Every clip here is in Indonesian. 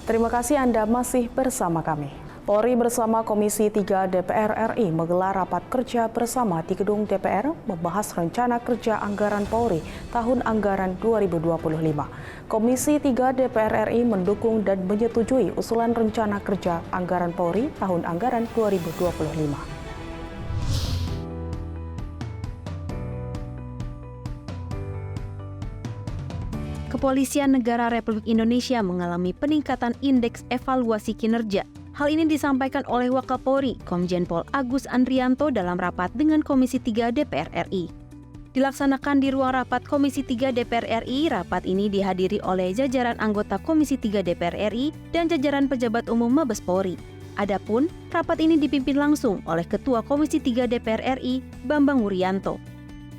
Terima kasih Anda masih bersama kami. Polri bersama Komisi 3 DPR RI menggelar rapat kerja bersama di Gedung DPR membahas rencana kerja anggaran Polri tahun anggaran 2025. Komisi 3 DPR RI mendukung dan menyetujui usulan rencana kerja anggaran Polri tahun anggaran 2025. Kepolisian Negara Republik Indonesia mengalami peningkatan indeks evaluasi kinerja. Hal ini disampaikan oleh Wakapolri, Komjen Pol Agus Andrianto dalam rapat dengan Komisi 3 DPR RI. Dilaksanakan di ruang rapat Komisi 3 DPR RI, rapat ini dihadiri oleh jajaran anggota Komisi 3 DPR RI dan jajaran pejabat umum Mabes Polri. Adapun, rapat ini dipimpin langsung oleh Ketua Komisi 3 DPR RI, Bambang Wuryanto.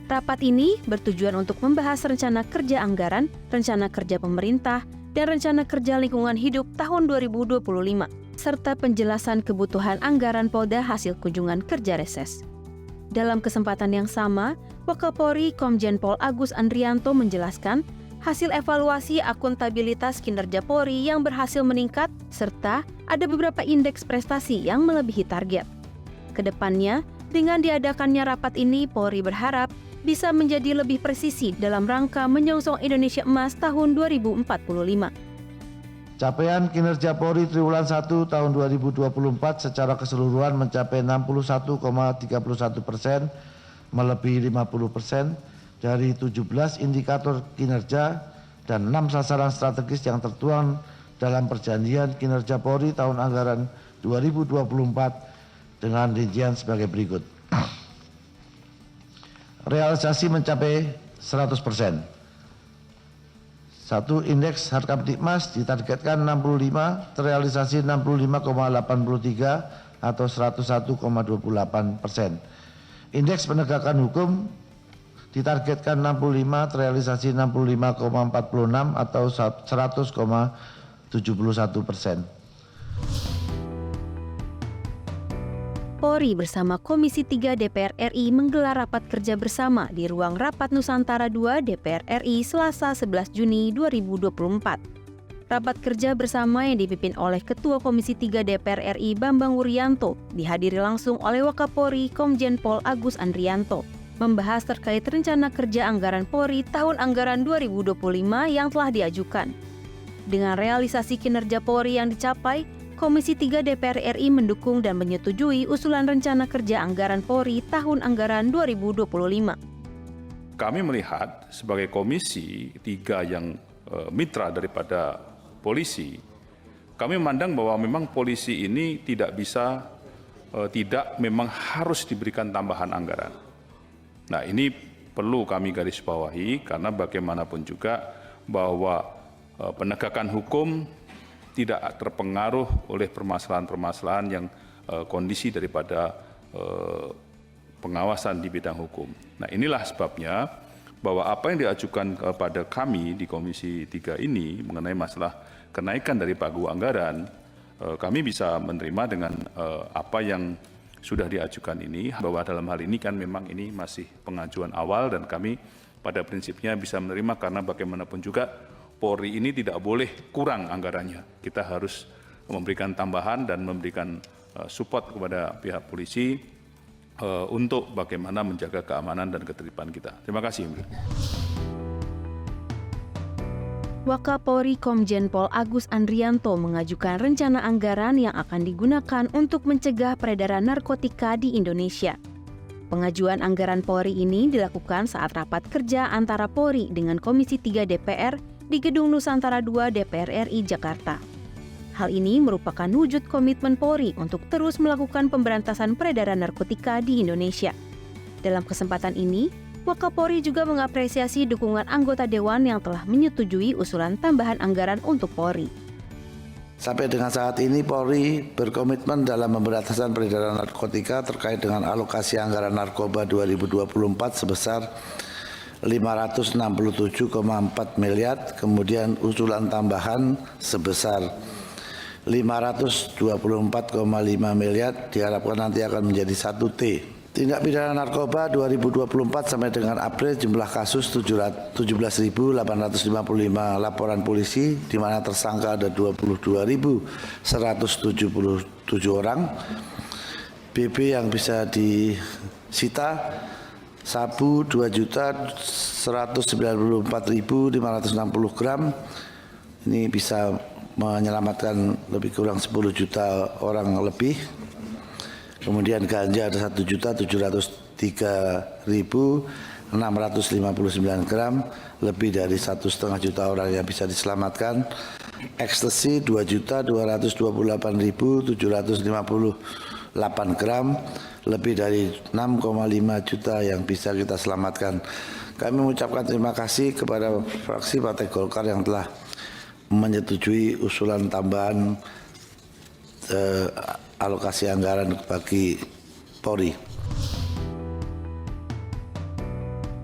Rapat ini bertujuan untuk membahas rencana kerja anggaran, rencana kerja pemerintah, dan rencana kerja lingkungan hidup tahun 2025, serta penjelasan kebutuhan anggaran Polda hasil kunjungan kerja reses. Dalam kesempatan yang sama, Wakapolri Komjen Pol Agus Andrianto menjelaskan hasil evaluasi akuntabilitas kinerja Polri yang berhasil meningkat, serta ada beberapa indeks prestasi yang melebihi target. Kedepannya, dengan diadakannya rapat ini, Polri berharap bisa menjadi lebih presisi dalam rangka menyongsong Indonesia Emas tahun 2045. Capaian kinerja Polri triwulan 1 tahun 2024 secara keseluruhan mencapai 61,31%, melebihi 50% dari 17 indikator kinerja dan 6 sasaran strategis yang tertuang dalam perjanjian kinerja Polri tahun anggaran 2024 dengan rincian sebagai berikut. Realisasi mencapai 100%. 1. Indeks harga Kamtibmas ditargetkan 65, terrealisasi 65,83 atau 101,28%. Indeks penegakan hukum ditargetkan 65, terrealisasi 65,46 atau 100,71%. Polri bersama Komisi 3 DPR RI menggelar rapat kerja bersama di ruang rapat Nusantara II DPR RI Selasa 11 Juni 2024. Rapat kerja bersama yang dipimpin oleh Ketua Komisi 3 DPR RI Bambang Wuryanto dihadiri langsung oleh Wakapolri Komjen Pol Agus Andrianto, membahas terkait rencana kerja anggaran Polri tahun anggaran 2025 yang telah diajukan. Dengan realisasi kinerja Polri yang dicapai, Komisi 3 DPR RI mendukung dan menyetujui usulan rencana kerja anggaran Polri tahun anggaran 2025. Kami melihat sebagai Komisi 3 yang mitra daripada polisi, kami memandang bahwa memang polisi ini tidak memang harus diberikan tambahan anggaran. Nah, ini perlu kami garis bawahi karena bagaimanapun juga bahwa penegakan hukum tidak terpengaruh oleh permasalahan-permasalahan yang kondisi daripada pengawasan di bidang hukum. Nah, inilah sebabnya bahwa apa yang diajukan kepada kami di Komisi 3 ini mengenai masalah kenaikan dari pagu anggaran, kami bisa menerima dengan apa yang sudah diajukan ini, bahwa dalam hal ini kan memang ini masih pengajuan awal dan kami pada prinsipnya bisa menerima karena bagaimanapun juga Polri ini tidak boleh kurang anggarannya. Kita harus memberikan tambahan dan memberikan support kepada pihak polisi untuk bagaimana menjaga keamanan dan ketertiban kita. Terima kasih. Wakapolri Komjen Pol Agus Andrianto mengajukan rencana anggaran yang akan digunakan untuk mencegah peredaran narkotika di Indonesia. Pengajuan anggaran Polri ini dilakukan saat rapat kerja antara Polri dengan Komisi 3 DPR di Gedung Nusantara II DPR RI Jakarta. Hal ini merupakan wujud komitmen Polri untuk terus melakukan pemberantasan peredaran narkotika di Indonesia. Dalam kesempatan ini, Wakapolri juga mengapresiasi dukungan anggota Dewan yang telah menyetujui usulan tambahan anggaran untuk Polri. Sampai dengan saat ini Polri berkomitmen dalam pemberantasan peredaran narkotika terkait dengan alokasi anggaran narkoba 2024 sebesar 567,4 miliar, kemudian usulan tambahan sebesar 524,5 miliar diharapkan nanti akan menjadi 1T Tindak pidana narkoba 2024 sampai dengan April jumlah kasus 17.855 laporan polisi, di mana tersangka ada 22.177 orang. BB yang bisa disita sabu 2.194.560 gram. Ini bisa menyelamatkan lebih kurang 10 juta orang lebih. Kemudian ganja ada 1.703.659 gram, lebih dari 1,5 juta orang yang bisa diselamatkan. Ekstasi 2.228.758 gram, lebih dari 6,5 juta yang bisa kita selamatkan. Kami mengucapkan terima kasih kepada fraksi Partai Golkar yang telah menyetujui usulan tambahan alokasi anggaran bagi Polri.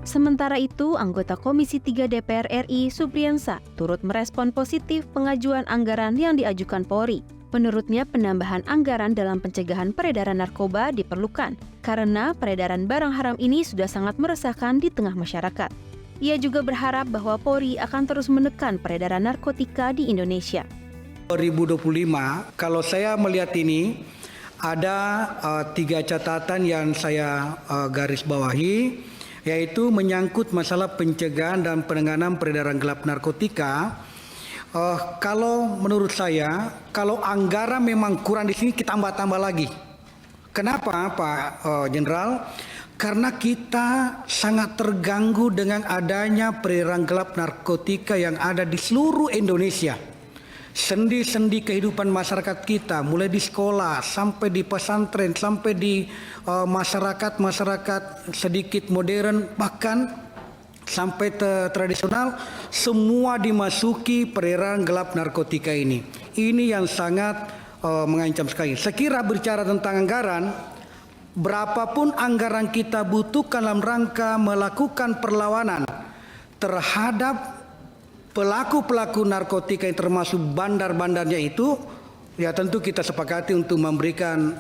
Sementara itu, anggota Komisi 3 DPR RI Supriyansa turut merespon positif pengajuan anggaran yang diajukan Polri. Menurutnya, penambahan anggaran dalam pencegahan peredaran narkoba diperlukan karena peredaran barang haram ini sudah sangat meresahkan di tengah masyarakat. Ia juga berharap bahwa Polri akan terus menekan peredaran narkotika di Indonesia. 2025, kalau saya melihat ini, ada 3 catatan yang saya garis bawahi, yaitu menyangkut masalah pencegahan dan penanganan peredaran gelap narkotika. Kalau menurut saya, kalau anggaran memang kurang di sini, kita tambah lagi. Kenapa, Pak Jenderal? Karena kita sangat terganggu dengan adanya peredaran gelap narkotika yang ada di seluruh Indonesia. Sendi-sendi kehidupan masyarakat kita, mulai di sekolah, sampai di pesantren, sampai di masyarakat sedikit modern, bahkan sampai tradisional, semua dimasuki peredaran gelap narkotika ini. Ini yang sangat mengancam sekali. Sekira bicara tentang anggaran, berapapun anggaran kita butuhkan dalam rangka melakukan perlawanan terhadap pelaku-pelaku narkotika yang termasuk bandar-bandarnya itu, ya tentu kita sepakati untuk memberikan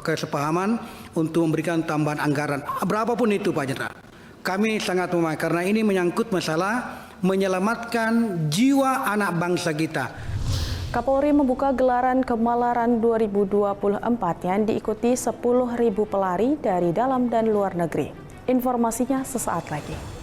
kesepahaman untuk memberikan tambahan anggaran. Berapapun itu Pak Jenderal. Kami sangat memahami karena ini menyangkut masalah menyelamatkan jiwa anak bangsa kita. Kapolri membuka gelaran Kemalaran 2024 yang diikuti 10.000 pelari dari dalam dan luar negeri. Informasinya sesaat lagi.